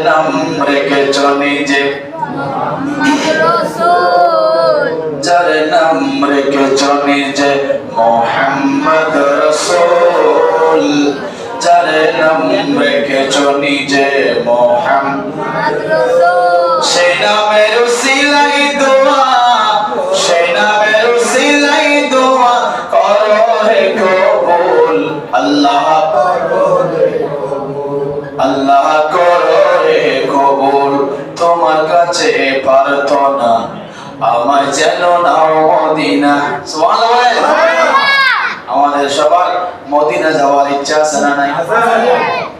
নাম রেখেছ নিজে যার নাম রেখেছ নিজে মোহাম্মদ রাসূল যার নাম রেখেছ নিজে মোহাম্মদ রাসূল সেই নামের উসিলায় দোয়া সেই নামের উসিলায় দোয়া করো হে কবুল আল্লাহ আল্লাহ করো হে কবুল তোমার কাছে প্রার্থনা আমায় যেন নাও মদিনা সুবহানাল্লাহ আমাদের সবার মদিনা যাওয়ার ইচ্ছা আছে না নাই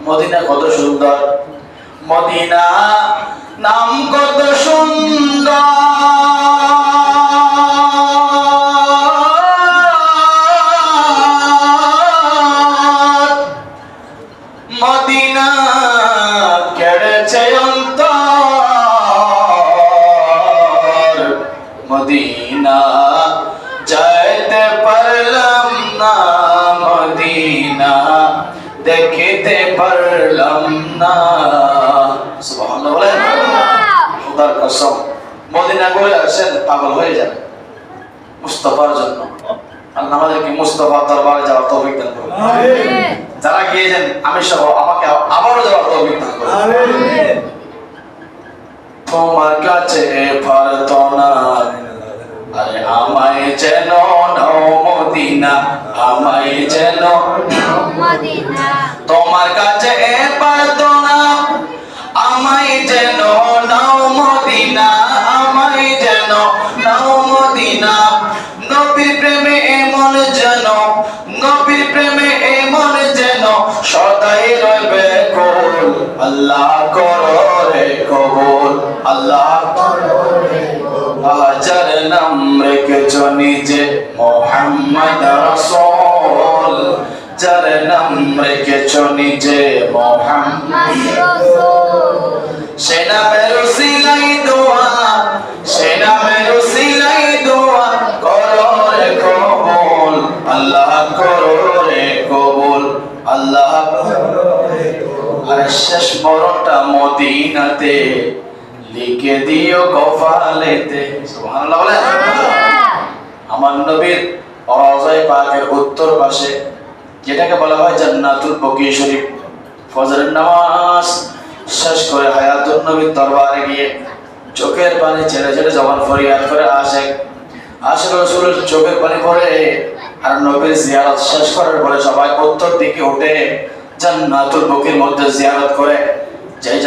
মদিনা কত সুন্দর মদিনা নাম কত সুন্দর মদিনা কেড়েছে অন্তর মদিনা যাইতে পারলাম না মদিনা দেখিতে পারলাম না সুবহানাল্লাহ বলেন খোদার কসম মদিনা গিয়ে আসেন পাগল হয়ে যাবে মুস্তাফার জন্য আল্লাহ আমাদেরকে মুস্তাফার দরবারে যাওয়ার তৌফিক দান করুন আমিন যারা গিয়েছেন আমি সহ আমাকে আবারও যাওয়ার তৌফিক দান করুন আমিন তোমার কাছে প্রার্থনা আরে আমায় যেন নাও মদিনা আমায় যেন নাও মদিনা তোমার কাছে প্রার্থনা আমায় যেন নাও মদিনা আমায় যেন নাও মদিনা নবীর প্রেমে এমন যেন নবীর প্রেমে এমন যেন সদাই রইবে কবুল আল্লাহ করো রে কবুল আল্লাহ করো রে যার নাম রেখেছ নিজে মোহাম্মদ রাসূল যার নাম রেখেছ নিজে মোহাম্মদ রাসূল সে নামের উসিলাই দোয়া সে নামের উসিলাই দোয়া করো রে কবুল আল্লাহ করো রে কবুল আল্লাহ করো রে কবুল আর শেষ মরণটা মদিনাতে লিখে দিও কফালেতে সুবহানাল্লাহ বলেন আমার নবীর রওজায়ে পাকের উত্তর পাশে যেটাকে বলা হয় জান্নাতুল বকি শরীফ ফজরের নামাজ শেষ করে হায়াতুন নবীর দরবারে গিয়ে চোখের পানি ছেড়ে ছেড়ে যখন ফরিয়াদ করে আশিক রাসূলের চোখের পানি পড়ে আর নবীর জিয়ারত শেষ করার পরে সবাই উত্তর দিকে উঠে জান্নাতুল বকির মধ্যে জিয়ারত করে যেই